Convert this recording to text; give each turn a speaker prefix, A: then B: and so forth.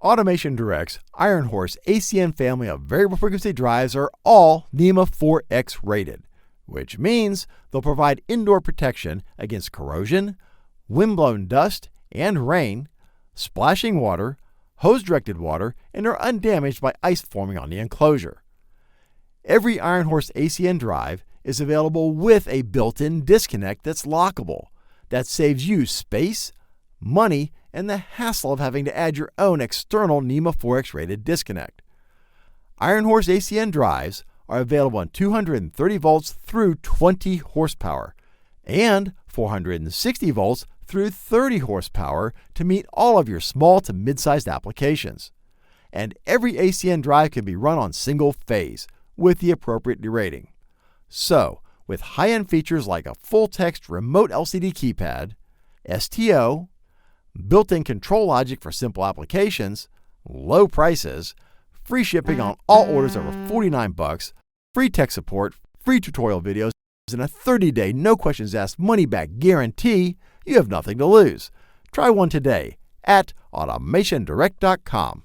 A: Automation Direct's IronHorse ACN family of variable frequency drives are all NEMA 4X rated, which means they'll provide indoor protection against corrosion, wind-blown dust and rain, splashing water, hose-directed water, and are undamaged by ice forming on the enclosure. Every IronHorse ACN drive is available with a built-in disconnect that's lockable. That saves you space, money, and the hassle of having to add your own external NEMA 4X rated disconnect. IronHorse ACN drives are available on 230 volts through 20 horsepower and 460 volts through 30 horsepower to meet all of your small to mid-sized applications. And every ACN drive can be run on single phase with the appropriate derating. So, with high-end features like a full-text remote LCD keypad, STO, built-in control logic for simple applications, low prices, free shipping on all orders over $49, free tech support, free tutorial videos, and a 30-day no-questions-asked money-back guarantee, you have nothing to lose. Try one today at AutomationDirect.com.